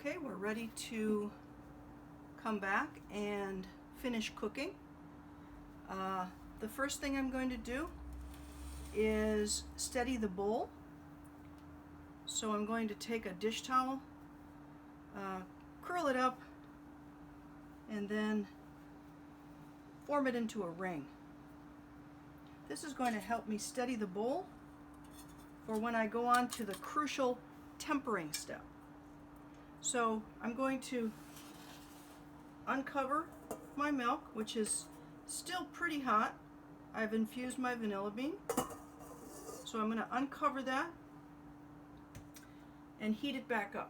Okay, we're ready to come back and finish cooking. The first thing I'm going to do is steady the bowl. So I'm going to take a dish towel, curl it up, and then form it into a ring. This is going to help me steady the bowl for when I go on to the crucial tempering step. So I'm going to uncover my milk, which is still pretty hot. I've infused my vanilla bean. So I'm going to uncover that and heat it back up.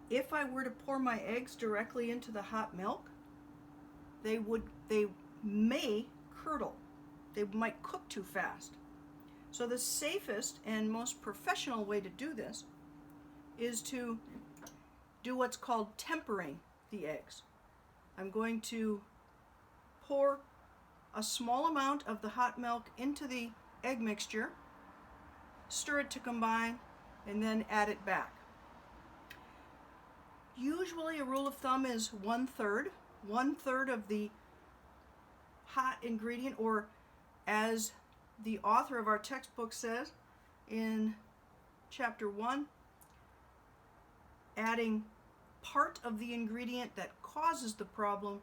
If I were to pour my eggs directly into the hot milk, they may curdle. They might cook too fast. So the safest and most professional way to do this is to do what's called tempering the eggs. I'm going to pour a small amount of the hot milk into the egg mixture, stir it to combine, and then add it back. Usually a rule of thumb is 1/3. 1/3 of the hot ingredient, or as the author of our textbook says in chapter 1, adding part of the ingredient that causes the problem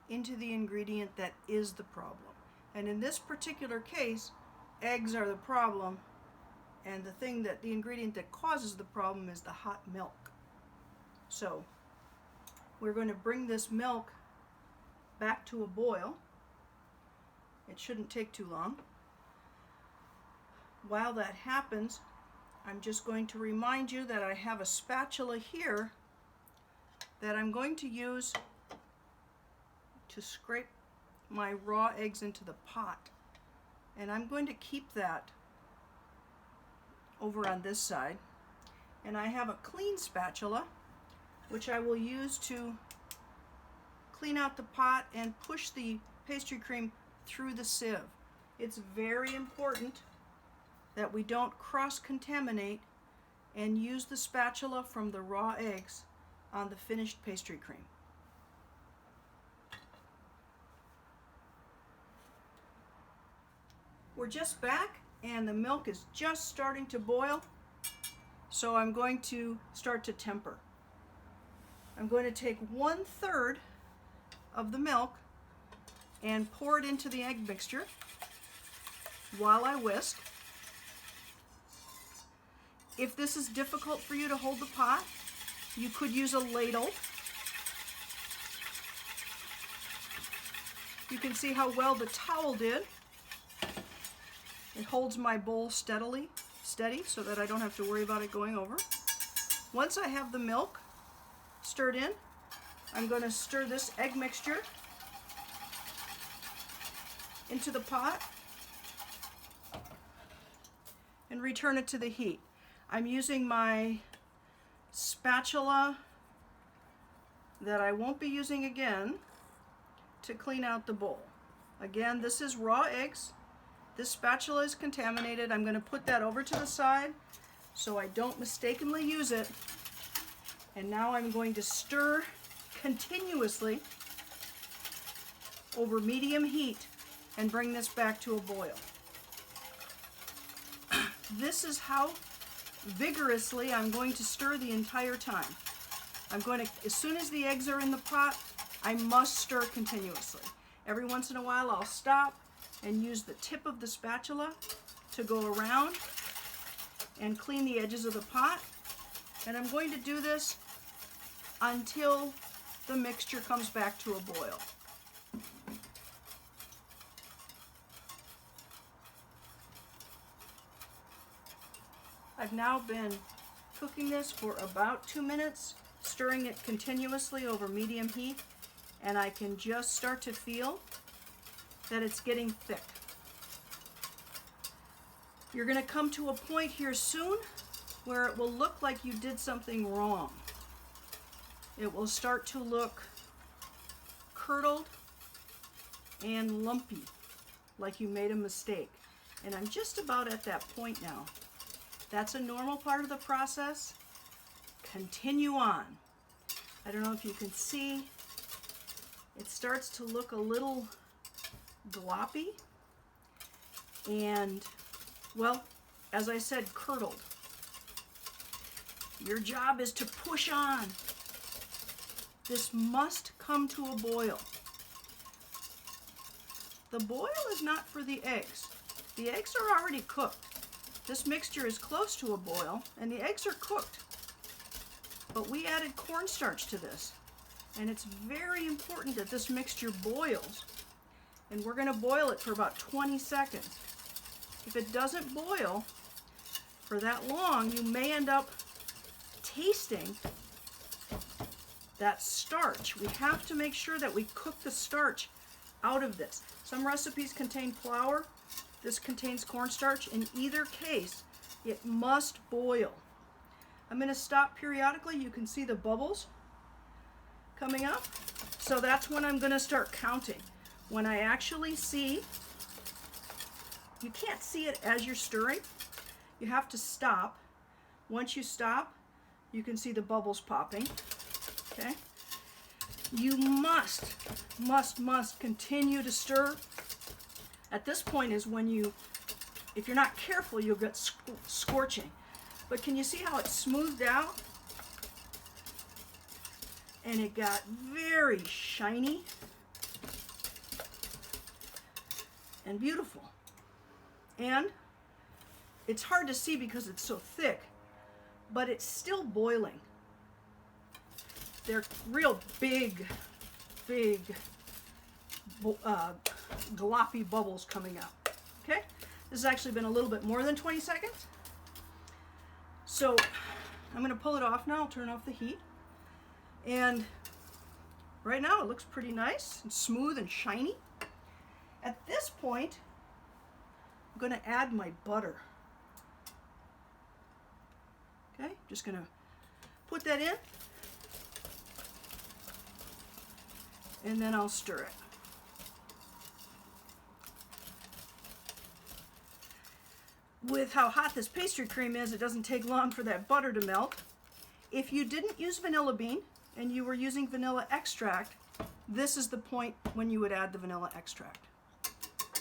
into the ingredient that is the problem. And in this particular case, eggs are the problem, and the ingredient that causes the problem is the hot milk. So we're going to bring this milk back to a boil. It shouldn't take too long. While that happens, I'm just going to remind you that I have a spatula here that I'm going to use to scrape my raw eggs into the pot. And I'm going to keep that over on this side. And I have a clean spatula, which I will use to clean out the pot and push the pastry cream through the sieve. It's very important that we don't cross-contaminate and use the spatula from the raw eggs on the finished pastry cream. We're just back and the milk is just starting to boil, so I'm going to start to temper. I'm going to take 1/3 of the milk and pour it into the egg mixture while I whisk. If this is difficult for you to hold the pot, you could use a ladle. You can see how well the towel did. It holds my bowl steady so that I don't have to worry about it going over. Once I have the milk stirred in, I'm going to stir this egg mixture into the pot and return it to the heat. I'm using my spatula that I won't be using again to clean out the bowl. Again, this is raw eggs. This spatula is contaminated. I'm going to put that over to the side so I don't mistakenly use it. And now I'm going to stir continuously over medium heat and bring this back to a boil. This is how vigorously I'm going to stir the entire time. As soon as the eggs are in the pot, I must stir continuously. Every once in a while I'll stop and use the tip of the spatula to go around and clean the edges of the pot. And I'm going to do this until the mixture comes back to a boil. I've now been cooking this for about 2 minutes, stirring it continuously over medium heat, and I can just start to feel that it's getting thick. You're going to come to a point here soon where it will look like you did something wrong. It will start to look curdled and lumpy, like you made a mistake. And I'm just about at that point now. That's a normal part of the process. Continue on. I don't know if you can see, it starts to look a little gloppy and, well, as I said, curdled. Your job is to push on. This must come to a boil. The boil is not for the eggs. The eggs are already cooked. This mixture is close to a boil and the eggs are cooked. But we added cornstarch to this. And it's very important that this mixture boils. And we're going to boil it for about 20 seconds. If it doesn't boil for that long, you may end up tasting that starch. We have to make sure that we cook the starch out of this. Some recipes contain flour. This contains cornstarch. In either case, it must boil. I'm going to stop periodically. You can see the bubbles coming up. So that's when I'm going to start counting. When I actually see, you can't see it as you're stirring. You have to stop. Once you stop, you can see the bubbles popping. Okay? You must continue to stir. At this point is when you, if you're not careful, you'll get scorching. But can you see how it smoothed out? And it got very shiny and beautiful. And it's hard to see because it's so thick, but it's still boiling. They're real big gloppy bubbles coming out. Okay? This has actually been a little bit more than 20 seconds. So I'm going to pull it off now. I'll turn off the heat. And right now it looks pretty nice and smooth and shiny. At this point, I'm going to add my butter. Okay? Just going to put that in. And then I'll stir it. With how hot this pastry cream is, it doesn't take long for that butter to melt. If you didn't use vanilla bean and you were using vanilla extract, this is the point when you would add the vanilla extract.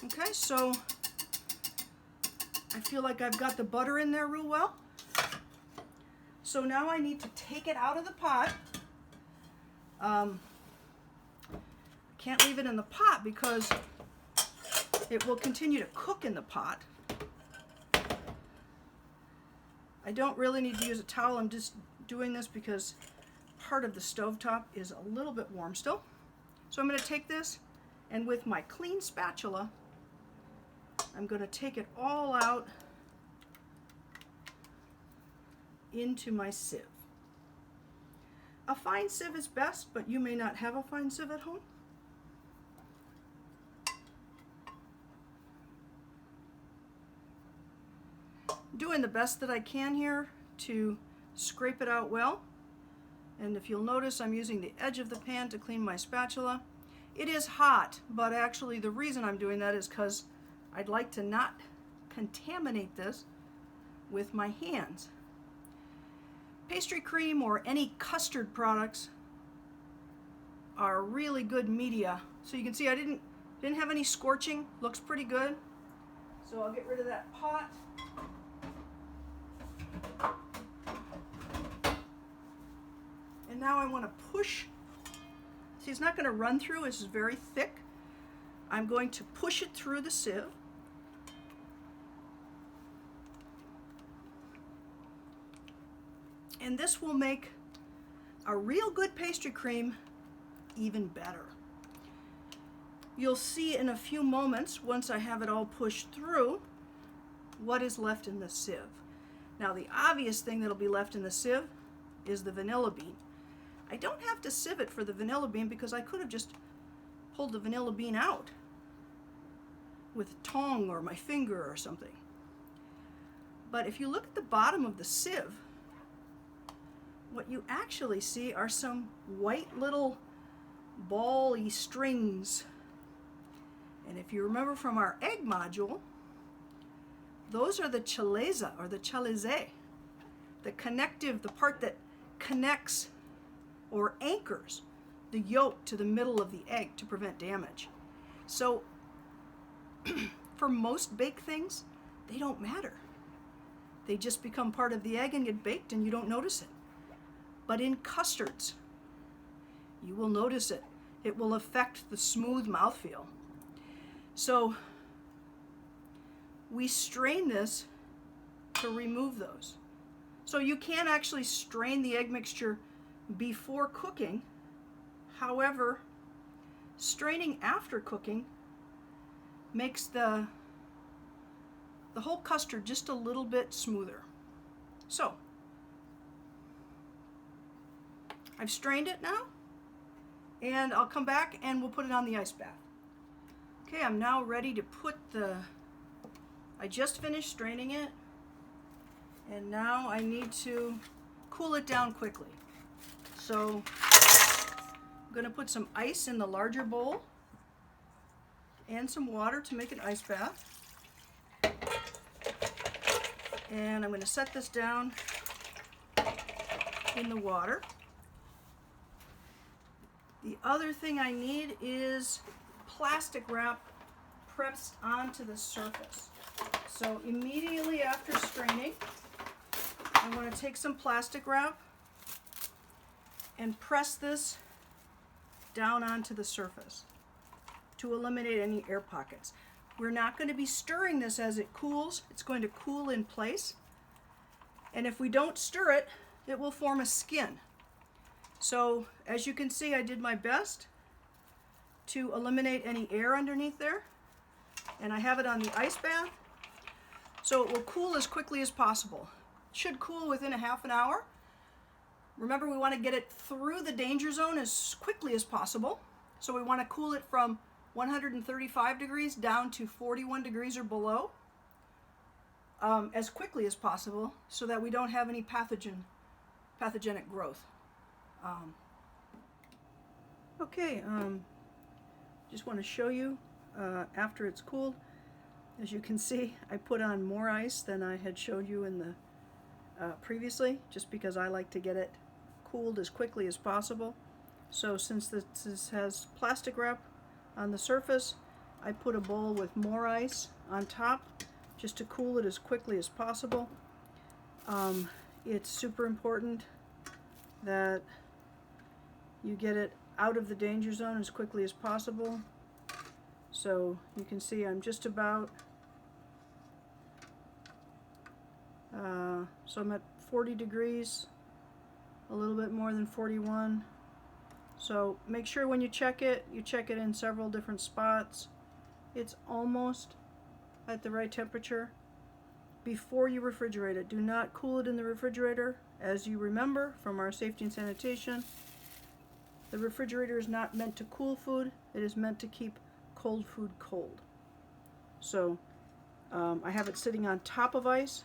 Okay, so I feel like I've got the butter in there real well. So now I need to take it out of the pot. Can't leave it in the pot because it will continue to cook in the pot. I don't really need to use a towel. I'm just doing this because part of the stovetop is a little bit warm still. So I'm going to take this, and with my clean spatula, I'm going to take it all out into my sieve. A fine sieve is best, but you may not have a fine sieve at home. Doing the best that I can here to scrape it out well. And if you'll notice, I'm using the edge of the pan to clean my spatula. It is hot, but actually the reason I'm doing that is because I'd like to not contaminate this with my hands. Pastry cream or any custard products are really good media. So you can see I didn't have any scorching. Looks pretty good. So I'll get rid of that pot. And now I want to push. See, it's not going to run through. This is very thick. I'm going to push it through the sieve. And this will make a real good pastry cream even better. You'll see in a few moments, once I have it all pushed through, what is left in the sieve. Now, the obvious thing that'll be left in the sieve is the vanilla bean. I don't have to sieve it for the vanilla bean because I could have just pulled the vanilla bean out with a tong or my finger or something. But if you look at the bottom of the sieve, what you actually see are some white little ball-y strings. And if you remember from our egg module, those are the chaleza or the chalice, the part that connects or anchors the yolk to the middle of the egg to prevent damage. So for most baked things, they don't matter. They just become part of the egg and get baked and you don't notice it. But in custards, you will notice it. It will affect the smooth mouthfeel. So we strain this to remove those. So you can actually strain the egg mixture before cooking. However, straining after cooking makes the whole custard just a little bit smoother. So I've strained it now, and I'll come back and we'll put it on the ice bath. Okay, I'm now ready to put I just finished straining it, and now I need to cool it down quickly. So I'm going to put some ice in the larger bowl and some water to make an ice bath. And I'm going to set this down in the water. The other thing I need is plastic wrap pressed onto the surface. So immediately after straining, I'm going to take some plastic wrap and press this down onto the surface to eliminate any air pockets. We're not going to be stirring this as it cools. It's going to cool in place. And if we don't stir it, it will form a skin. So as you can see, I did my best to eliminate any air underneath there. And I have it on the ice bath. So it will cool as quickly as possible. It should cool within a half an hour. Remember, we want to get it through the danger zone as quickly as possible. So we want to cool it from 135 degrees down to 41 degrees or below as quickly as possible so that we don't have any pathogenic growth. Just want to show you after it's cooled. As you can see, I put on more ice than I had showed you in the previously, just because I like to get it cooled as quickly as possible. So since this has plastic wrap on the surface, I put a bowl with more ice on top just to cool it as quickly as possible. It's super important that you get it out of the danger zone as quickly as possible. So you can see I'm just about, so I'm at 40 degrees, a little bit more than 41. So make sure when you check it in several different spots. It's almost at the right temperature before you refrigerate it. Do not cool it in the refrigerator. As you remember from our safety and sanitation, the refrigerator is not meant to cool food. It is meant to keep cold food cold. So I have it sitting on top of ice,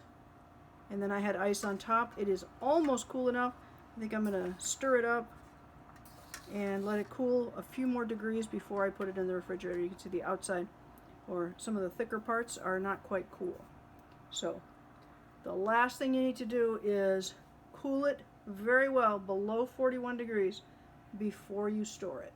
and then I had ice on top. It is almost cool enough. I think I'm going to stir it up and let it cool a few more degrees before I put it in the refrigerator. You can see the outside, or some of the thicker parts, are not quite cool. So the last thing you need to do is cool it very well below 41 degrees before you store it.